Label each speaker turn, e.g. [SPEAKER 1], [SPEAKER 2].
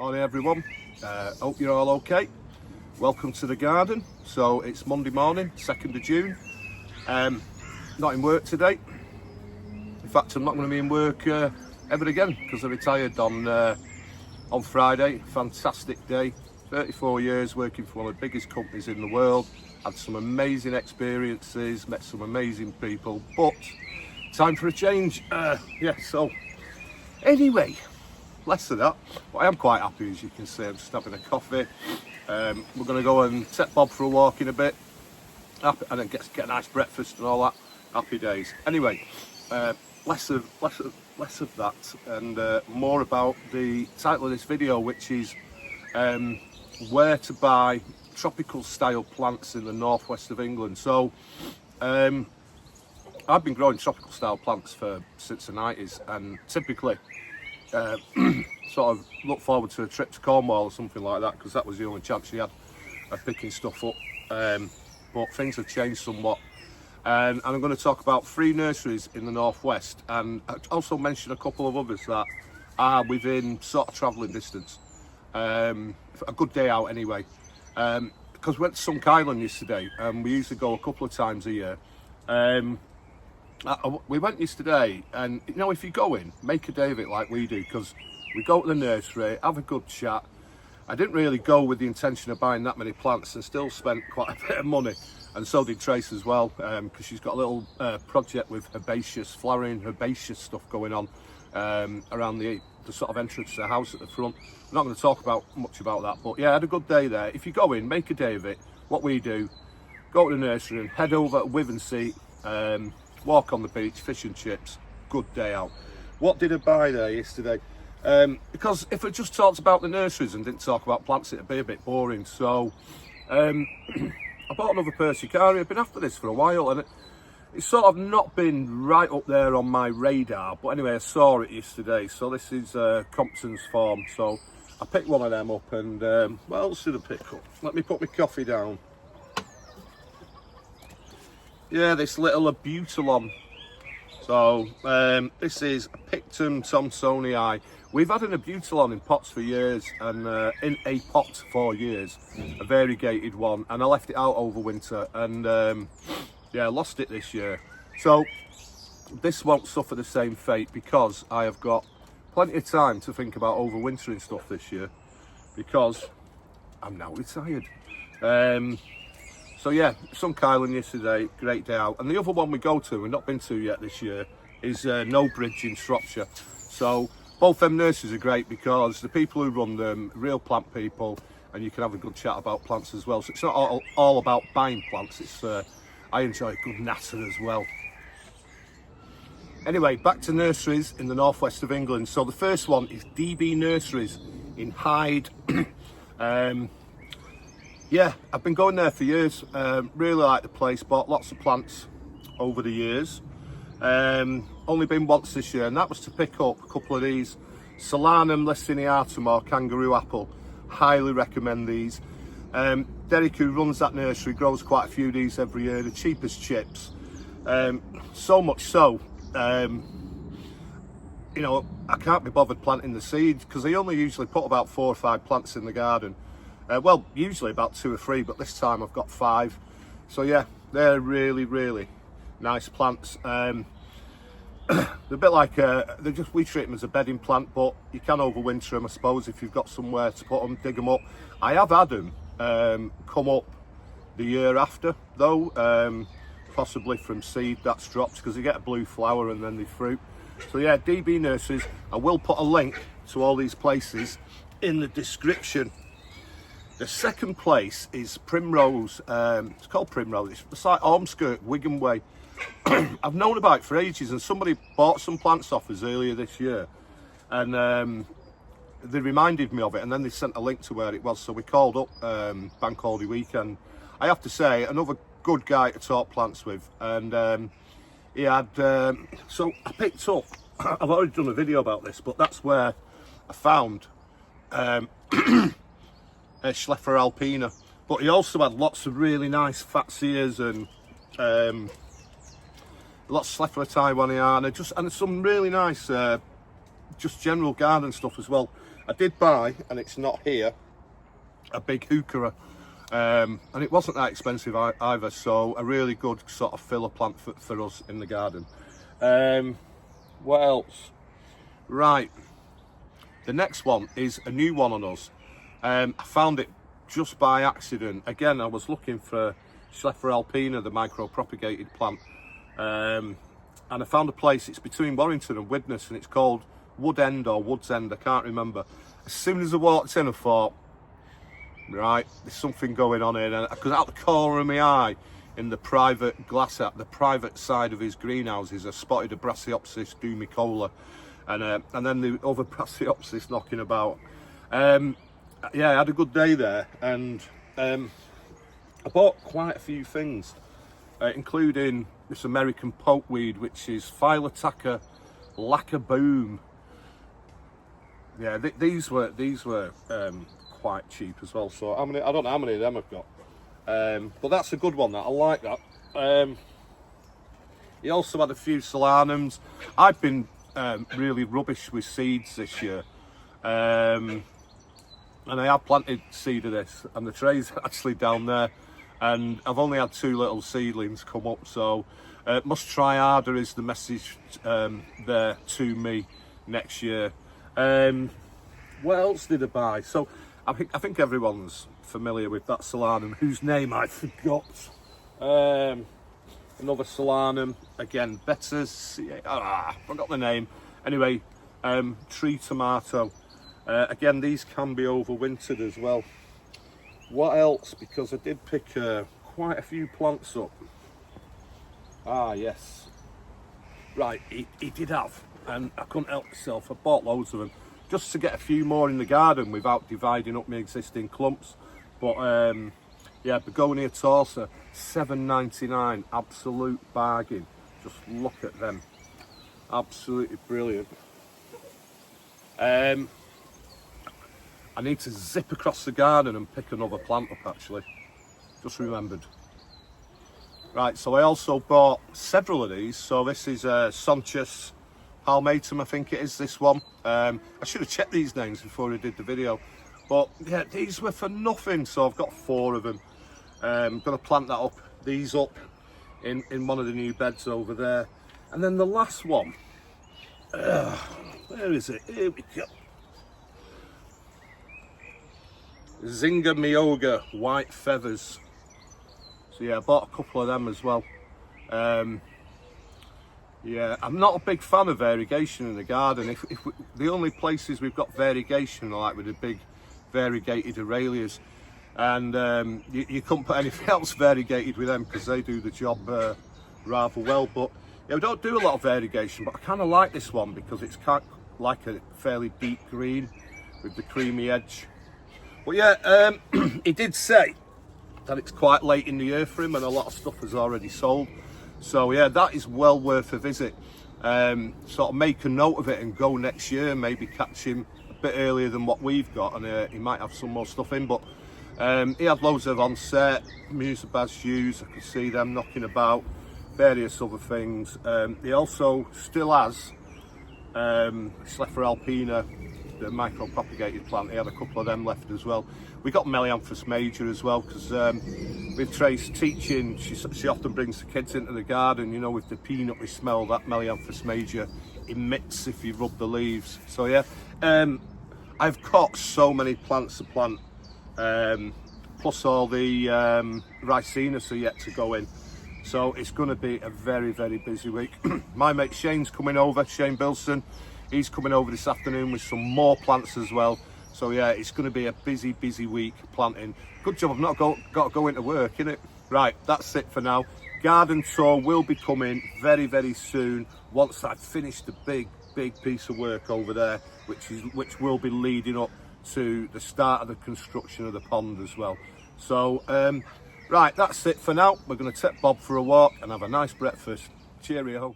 [SPEAKER 1] Morning everyone, hope you're all okay. Welcome to the garden. So it's Monday morning, 2nd of June. Not in work today. In fact, I'm not going to be in work ever again because I retired on Friday. Fantastic day, 34 years working for one of the biggest companies in the world. Had some amazing experiences, met some amazing people, but time for a change. So anyway, less of that, but I am quite happy, as you can see. I'm just having a coffee. We're going to go and take Bob for a walk in a bit, and then get a nice breakfast and all that. Happy days. Anyway, less of that, and more about the title of this video, which is where to buy tropical style plants in the northwest of England. So I've been growing tropical style plants since the 90s, and typically sort of look forward to a trip to Cornwall or something like that, because that was the only chance you had of picking stuff up. But things have changed somewhat, and I'm going to talk about 3 nurseries in the northwest, and also mention a couple of others that are within sort of travelling distance. A good day out anyway, because we went to Sunk Island yesterday, and we usually go a couple of times a year. We went yesterday, and you know, if you go in, make a day of it like we do, because we go to the nursery, have a good chat. I didn't really go with the intention of buying that many plants, and still spent quite a bit of money, and so did Trace as well, because she's got a little project with flowering herbaceous stuff going on around the sort of entrance to the house at the front. I'm not going to talk much about that, but yeah, I had a good day there. If you go in, make a day of it. What we do, go to the nursery and head over to Widnes, walk on the beach, fish and chips. Good day out. What did I buy there yesterday? Because if I just talked about the nurseries and didn't talk about plants, it'd be a bit boring. So I bought another Persicaria. I've been after this for a while, and it's sort of not been right up there on my radar, but anyway, I saw it yesterday. So this is Compton's Farm. So I picked one of them up, and what else did I pick up? Let me put my coffee down. Yeah, this little Abutilon. So this is a Picton Thomsonii. We've had an Abutilon in pots for years, and in a pot for years, a variegated one, and I left it out over winter, and yeah, I lost it this year. So this won't suffer the same fate, because I have got plenty of time to think about overwintering stuff this year, because I'm now retired. So yeah, Sunk Island yesterday, great day out. And the other one we go to, we've not been to yet this year, is No Bridge in Shropshire. So both them nurseries are great, because the people who run them, real plant people, and you can have a good chat about plants as well. So it's not all about buying plants, it's I enjoy a good natter as well. Anyway, back to nurseries in the northwest of England. So the first one is DB Nurseries in Hyde. Yeah, I've been going there for years. Really like the place, bought lots of plants over the years. Only been once this year, and that was to pick up a couple of these Solanum laciniatum or kangaroo apple. Highly recommend these. Derek, who runs that nursery, grows quite a few of these every year. The cheapest chips. So much so, you know, I can't be bothered planting the seeds, because they only usually put about 4 or 5 plants in the garden. Well, usually about 2 or 3, but this time I've got 5. So yeah, they're really, really nice plants. They're a bit like we treat them as a bedding plant, but you can overwinter them, I suppose, if you've got somewhere to put them, dig them up. I have had them come up the year after, though, possibly from seed that's dropped, because they get a blue flower and then they fruit. So yeah, DB Nurseries. I will put a link to all these places in the description. The second place is Primrose. It's called Primrose. It's like Ormskirk, Wigan Way. I've known about it for ages, and somebody bought some plants off us earlier this year, and they reminded me of it, and then they sent a link to where it was. So we called up bank holiday weekend. I have to say, another good guy to talk plants with, and he had. So I picked up. I've already done a video about this, but that's where I found. Schlepper alpina, but he also had lots of really nice fatsias and lots of Schlepper taiwaniana, and some really nice just general garden stuff as well. I did buy, and it's not here, a big heuchera, and it wasn't that expensive either, so a really good sort of filler plant for us in the garden. What else? Right, the next one is a new one on us. I found it just by accident. Again, I was looking for Schlepper alpina, the micro-propagated plant, and I found a place. It's between Warrington and Widnes, and it's called Wood End or Woods End, I can't remember. As soon as I walked in, I thought, right, there's something going on here, because out the corner of my eye, in the private glass, at the private side of his greenhouses, I spotted a Brassioopsis dumicola, and then the other Brassioopsis knocking about. Yeah, I had a good day there, and I bought quite a few things, including this American pokeweed, which is Phyllotaca lackaboom. Yeah, these were quite cheap as well. So I don't know how many of them I've got, but that's a good one. That I like that. He also had a few solanums. I've been really rubbish with seeds this year. And I have planted seed of this, and the tray's actually down there, and I've only had 2 little seedlings come up, so must try harder is the message there to me next year. What else did I buy? So I think everyone's familiar with that solanum, whose name I forgot. Another solanum, again, Bettas, forgot the name. Anyway, tree tomato. Again, these can be overwintered as well. What else? Because I did pick quite a few plants up. Ah, yes. Right, he did have, and I couldn't help myself. I bought loads of them just to get a few more in the garden without dividing up my existing clumps. But yeah, Begonia torsa, $7.99, absolute bargain. Just look at them, absolutely brilliant. I need to zip across the garden and pick another plant up, actually. Just remembered. Right, so I also bought several of these. So this is Sonchus palmatum, I think it is, this one. I should have checked these names before I did the video. But yeah, these were for nothing, so I've got 4 of them. I'm going to plant these up in one of the new beds over there. And then the last one, where is it? Here we go. Zinga Myoga white feathers. So yeah, I bought a couple of them as well. Yeah, I'm not a big fan of variegation in the garden. The only places we've got variegation are like with the big variegated Aralias, and you couldn't put anything else variegated with them because they do the job rather well. But yeah, we don't do a lot of variegation, but I kind of like this one because it's kind of like a fairly deep green with the creamy edge. But yeah, he did say that it's quite late in the year for him and a lot of stuff has already sold. So yeah, that is well worth a visit. Sort of make a note of it and go next year, maybe catch him a bit earlier than what we've got, and he might have some more stuff in. But he had loads of onset, Musabaz shoes, I could see them knocking about, various other things. He also still has Schlepper alpina, the micro-propagated plant. He had a couple of them left as well. We got Melianthus major as well, because with Trace teaching, she often brings the kids into the garden, you know, with the peanutty smell that Melianthus major emits if you rub the leaves. So yeah, I've caught so many plants to plant, plus all the Ricinus are yet to go in. So it's going to be a very, very busy week. My mate Shane's coming over, Shane Bilson. He's coming over this afternoon with some more plants as well. So yeah, it's going to be a busy, busy week planting. Good job I've not got to go into work, innit? Right, that's it for now. Garden tour will be coming very, very soon once I've finished the big, big piece of work over there, which will be leading up to the start of the construction of the pond as well. So, right, that's it for now. We're going to take Bob for a walk and have a nice breakfast. Cheerio.